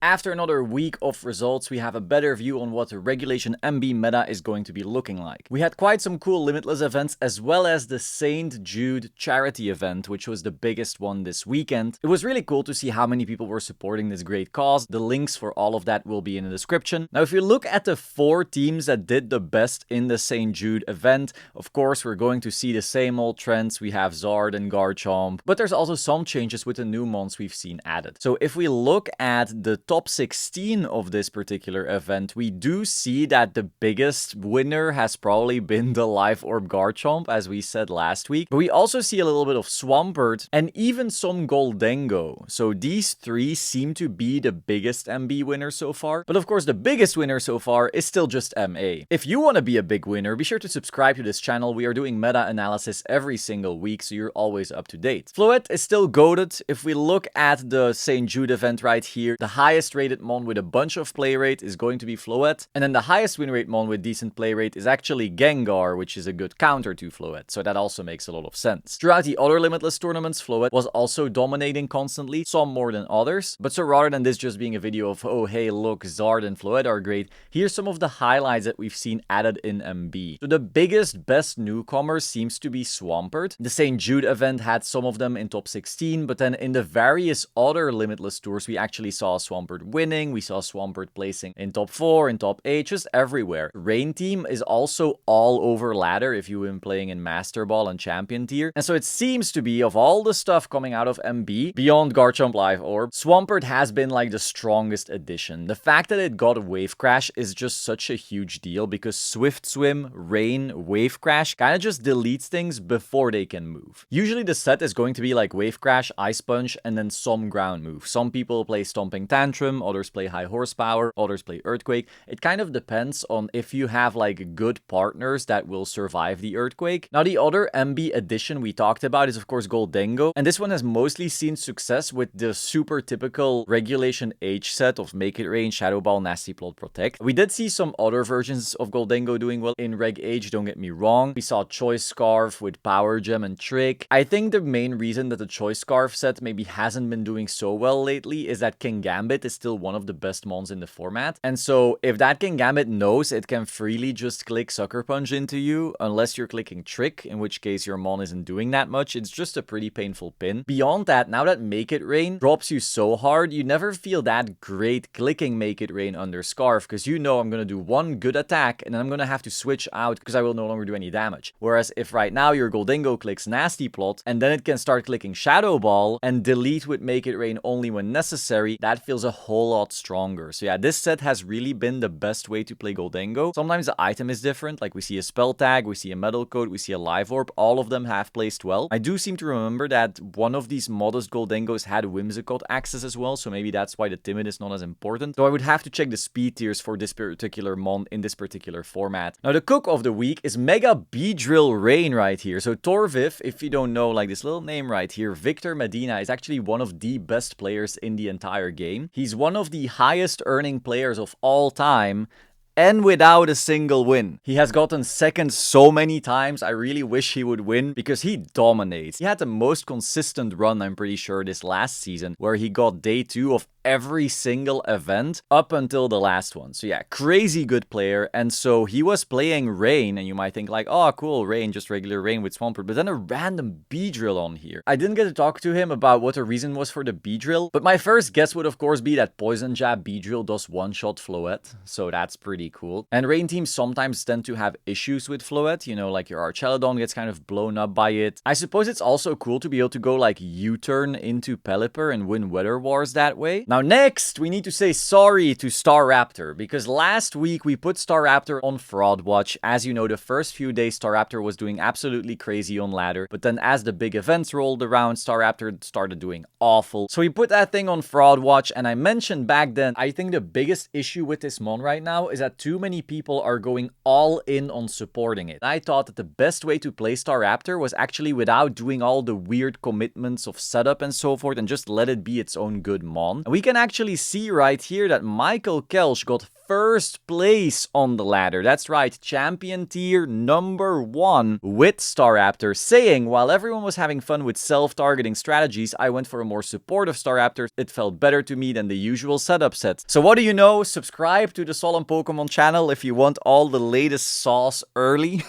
After another week of results, we have a better view on what the Regulation MB meta is going to be looking like. We had quite some cool Limitless events as well as the St. Jude charity event, which was the biggest one this weekend. It was really cool to see how many people were supporting this great cause. The links for all of that will be in the description. Now, if you look at the 4 teams that did the best in the St. Jude event, of course, we're going to see the same old trends. We have Zard and Garchomp, but there's also some changes with the new mons we've seen added. So if we look at the top 16 of this particular event, we do see that the biggest winner has probably been the Life Orb Garchomp, as we said last week. But we also see a little bit of Swampert and even some Gholdengo. So these 3 seem to be the biggest MB winner so far. But of course, the biggest winner so far is still just MA. If you want to be a big winner, be sure to subscribe to this channel. We are doing meta analysis every single week, so you're always up to date. Floette is still goated. If we look at the St. Jude event right here, the highest rated mon with a bunch of play rate is going to be Floette, and then the highest win rate mon with decent play rate is actually Gengar, which is a good counter to Floette, so that also makes a lot of sense. Throughout the other Limitless tournaments, Floette was also dominating constantly, some more than others, but so rather than this just being a video of, oh hey look, Zard and Floette are great, here's some of the highlights that we've seen added in MB. So the biggest, best newcomer seems to be Swampert. The St. Jude event had some of them in top 16, but then in the various other Limitless tours, we actually saw Swampert winning, we saw Swampert placing in top 4, in top 8, just everywhere. Rain Team is also all over ladder if you've been playing in Master Ball and Champion tier. And so it seems to be, of all the stuff coming out of MB, beyond Garchomp Life Orb, Swampert has been like the strongest addition. The fact that it got a Wave Crash is just such a huge deal because Swift Swim, Rain, Wave Crash kind of just deletes things before they can move. Usually the set is going to be like Wave Crash, Ice Punch, and then some ground move. Some people play Stomping Tantrum, others play High Horsepower, others play Earthquake. It kind of depends on if you have like good partners that will survive the Earthquake. Now the other MB addition we talked about is of course Gholdengo, and this one has mostly seen success with the super typical Regulation H set of Make It Rain, Shadow Ball, Nasty Plot, Protect. We did see some other versions of Gholdengo doing well in Reg H, don't get me wrong. We saw Choice Scarf with Power Gem and Trick. I think the main reason that the Choice Scarf set maybe hasn't been doing so well lately is that Kingambit is still one of the best mons in the format. And so if that Kingambit knows it can freely just click Sucker Punch into you, unless you're clicking Trick, in which case your mon isn't doing that much, it's just a pretty painful pin. Beyond that, now that Make It Rain drops you so hard, you never feel that great clicking Make It Rain under Scarf, because you know I'm going to do one good attack and then I'm going to have to switch out because I will no longer do any damage. Whereas if right now your Gholdengo clicks Nasty Plot and then it can start clicking Shadow Ball and delete with Make It Rain only when necessary, that feels a whole lot stronger. So yeah, this set has really been the best way to play Gholdengo. Sometimes the item is different, like we see a Spell Tag, we see a Metal Coat, we see a Live Orb, all of them have placed well. I do seem to remember that one of these modest Gholdengos had Whimsicott access as well, so maybe that's why the Timid is not as important. So I would have to check the speed tiers for this particular mon in this particular format. Now the cook of the week is Mega Beedrill Rain right here. So Torviv, if you don't know, like this little name right here, Victor Medina is actually one of the best players in the entire game. He's one of the highest earning players of all time, and without a single win. He has gotten second so many times, I really wish he would win because he dominates. He had the most consistent run, I'm pretty sure, this last season, where he got day 2 of every single event up until the last one. So yeah, crazy good player. And so he was playing Rain, and you might think like, oh cool, Rain, just regular Rain with Swampert, but then a random Beedrill on here. I didn't get to talk to him about what the reason was for the Beedrill, but my first guess would of course be that Poison Jab Beedrill does one-shot Floette, so that's pretty cool. And Rain teams sometimes tend to have issues with Floette, you know, like your Archelodon gets kind of blown up by it. I suppose it's also cool to be able to go like U-turn into Pelipper and win Weather Wars that way. Now next, we need to say sorry to Staraptor, because last week we put Staraptor on Fraud Watch. As you know, the first few days Staraptor was doing absolutely crazy on ladder, but then as the big events rolled around, Staraptor started doing awful. So we put that thing on Fraud Watch, and I mentioned back then, I think the biggest issue with this mon right now is that too many people are going all in on supporting it. I thought that the best way to play Staraptor was actually without doing all the weird commitments of setup and so forth, and just let it be its own good mon. And we can actually see right here that Michael Kelch got first place on the ladder. That's right, champion tier number 1 with Staraptor, saying, while everyone was having fun with self-targeting strategies, I went for a more supportive Staraptor. It felt better to me than the usual setup set. So what do you know? Subscribe to the Solemn Pokemon channel if you want all the latest sauce early.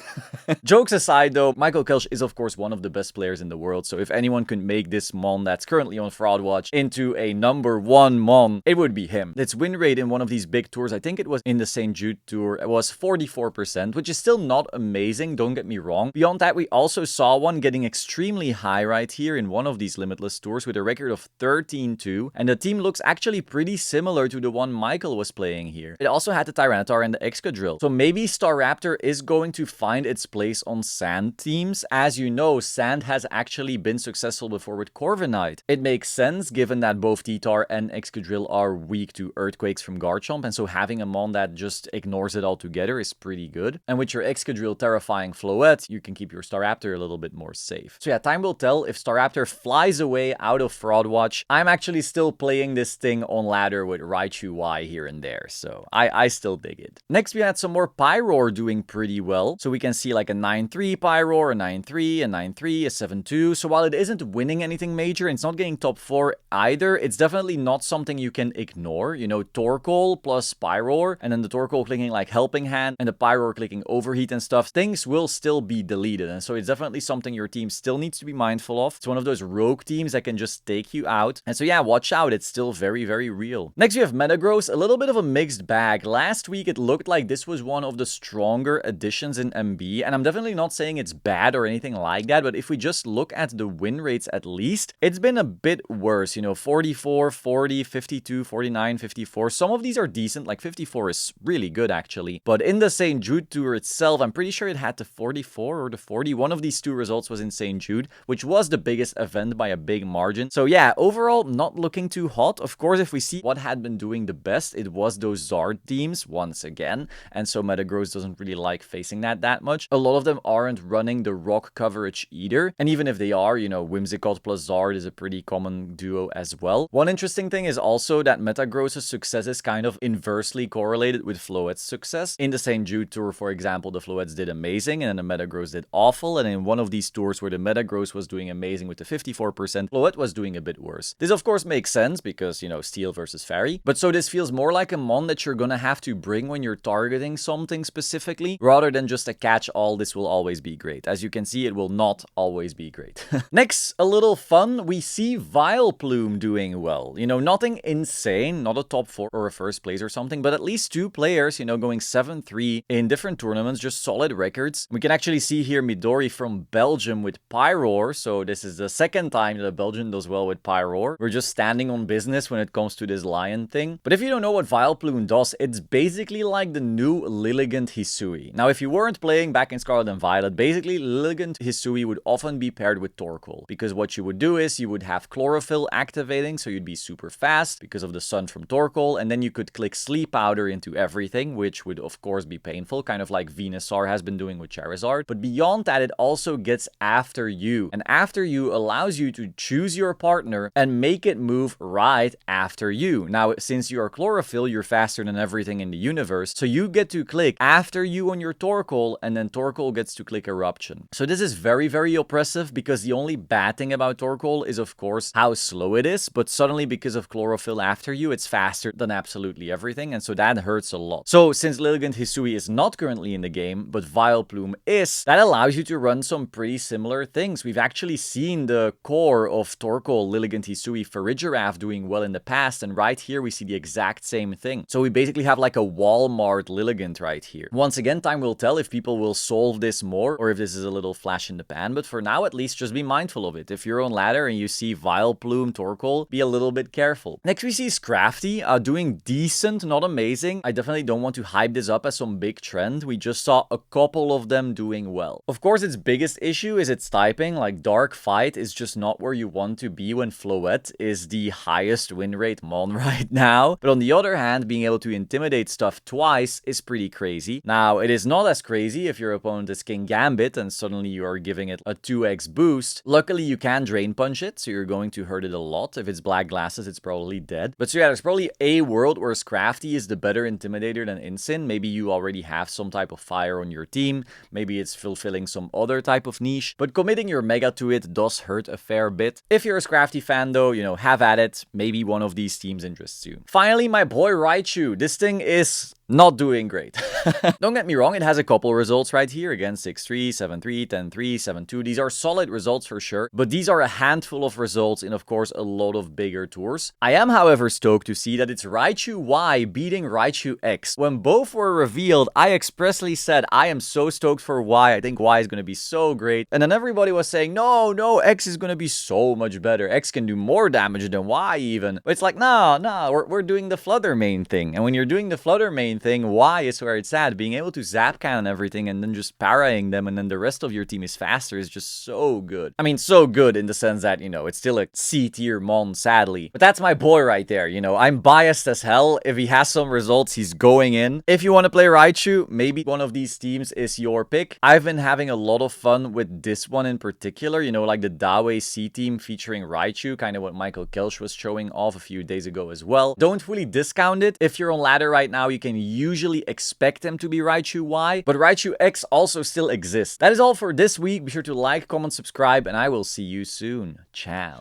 Jokes aside though, Michael Kelch is of course one of the best players in the world, so if anyone could make this Mon that's currently on Fraud Watch into a number 1 Mon, it would be him. Its win rate in one of these big tours, I think it was in the St. Jude tour, it was 44%, which is still not amazing, don't get me wrong. Beyond that, we also saw one getting extremely high right here in one of these Limitless tours with a record of 13-2, and the team looks actually pretty similar to the one Michael was playing here. It also had the Tyranitar and the Excadrill, so maybe Staraptor is going to find its place on Sand teams. As you know, Sand has actually been successful before with Corviknight. It makes sense given that both T-Tar and Excadrill are weak to Earthquakes from Garchomp, and so having a Mon that just ignores it altogether is pretty good. And with your Excadrill terrifying Floette, you can keep your Staraptor a little bit more safe. So yeah, time will tell if Staraptor flies away out of Fraud Watch. I'm actually still playing this thing on ladder with Raichu Y here and there, so I still dig it. Next we had some more Pyroar doing pretty well. So we can see like a 9-3 Pyroar, a 9-3, a 9-3, a 7-2. So while it isn't winning anything major, it's not getting top 4 either, it's definitely not something you can ignore. You know, Torkoal plus Pyroar, and then the Torkoal clicking like Helping Hand, and the Pyroar clicking Overheat and stuff, things will still be deleted. And so it's definitely something your team still needs to be mindful of. It's one of those rogue teams that can just take you out. And so yeah, watch out, it's still very, very real. Next we have Metagross, a little bit of a mixed bag. Last week it looked like this was one of the stronger additions in MB, and I'm definitely not saying it's bad or anything like that, but if we just look at the win rates at least, it's been a bit worse. You know, 44, 40, 52, 49, 54. Some of these are decent, like 54 is really good actually. But in the St. Jude tour itself, I'm pretty sure it had the 44 or the 40. One of these two results was in St. Jude, which was the biggest event by a big margin. So yeah, overall, not looking too hot. Of course, if we see what had been doing the best, it was those Zard teams once again. And so Metagross doesn't really like facing that much. A lot of them aren't running the rock coverage either. And even if they are, you know, Whimsicott plus Zard is a pretty common duo as well. One interesting thing is also that Metagross's success is kind of inversely correlated with Floette's success. In the St. Jude tour, for example, the Floettes did amazing and then the Metagross did awful. And in one of these tours where the Metagross was doing amazing with the 54%, Floette was doing a bit worse. This of course makes sense because, you know, Steel versus Fairy. But so this feels more like a Mon that you're gonna have to bring when you're targeting something specifically, rather than just a catch-all. This will always be great. As you can see, it will not always be great. Next, a little fun, we see Vileplume doing well. You know, nothing insane, not a top 4 or a first place or something, but at least 2 players, you know, going 7-3 in different tournaments, just solid records. We can actually see here Midori from Belgium with Pyroar, so this is the second time that a Belgian does well with Pyroar. We're just standing on business when it comes to this lion thing. But if you don't know what Vileplume does, it's basically like the new Lilligant Hisui. Now, if you weren't playing back in Scarlet and Violet, basically Lilligant Hisui would often be paired with Torkoal, because what you would do is you would have Chlorophyll activating, so you'd be super fast because of the sun from Torkoal, and then you could click Sleep Powder into everything, which would of course be painful, kind of like Venusaur has been doing with Charizard. But beyond that, it also gets after you, and after you allows you to choose your partner and make it move right after you. Now, since you are Chlorophyll, you're faster than everything in the universe, so you get to click after you on your Torkoal, and then Torkoal gets to click Eruption. So this is very, very oppressive, because the only bad thing about Torkoal is of course how slow it is, but suddenly because of Chlorophyll after you, it's faster than absolutely everything, and so that hurts a lot. So since Lilligant Hisui is not currently in the game, but Vileplume is, that allows you to run some pretty similar things. We've actually seen the core of Torkoal, Lilligant Hisui, Farigiraf doing well in the past, and right here we see the exact same thing. So we basically have like a Walmart Lilligant right here. Once again, time will tell if people will solve this more, or if this is a little flash in the pan, but for now at least, just be mindful of it. If you're on ladder and you see Vileplume, Torkoal, be a little bit careful. Next we see Scrafty, doing decent, not amazing. I definitely don't want to hype this up as some big trend. We just saw a couple of them doing well. Of course, its biggest issue is its typing. Like, Dark Fight is just not where you want to be when Floette is the highest win rate Mon right now. But on the other hand, being able to intimidate stuff twice is pretty crazy. Now, it is not as crazy if your opponent is King Gambit and suddenly you are giving it a 2x boost. Luckily, you can Drain Punch it, so you're going to hurt it a lot. If it's Black Glasses, it's probably dead. But so yeah, there's probably a world where Scrafty is the better intimidator than Incin. Maybe you already have some type of fire on your team. Maybe it's fulfilling some other type of niche. But committing your Mega to it does hurt a fair bit. If you're a Scrafty fan though, you know, have at it. Maybe one of these teams interests you. Finally, my boy Raichu. This thing is not doing great. Don't get me wrong, it has a couple results right here. Again, 6-3, 7-3, 10-3, 7-2. These are solid results for sure, but these are a handful of results in, of course, a lot of bigger tours. I am, however, stoked to see that it's Raichu Y beating Raichu X. When both were revealed, I expressly said, I am so stoked for Y. I think Y is going to be so great. And then everybody was saying, no, X is going to be so much better. X can do more damage than Y even. But it's like, no, we're doing the Flutter Mane thing. And when you're doing the Flutter Mane thing, Y is where it's at. Being able to zap cannon everything and then just parrying them and then the rest of your team is faster is just so good. I mean, so good in the sense that, you know, it's still a C-tier mon, sadly. But that's my boy right there, you know. I'm biased as hell. If he has some results, he's going in. If you want to play Raichu, maybe one of these teams is your pick. I've been having a lot of fun with this one in particular, you know, like the Dawei C team featuring Raichu, kind of what Michael Kelch was showing off a few days ago as well. Don't fully discount it. If you're on ladder right now, you can usually expect them to be Raichu Y, but Raichu X also still exists. That is all for this week. Be sure to like, comment, subscribe, and I will see you soon. Ciao.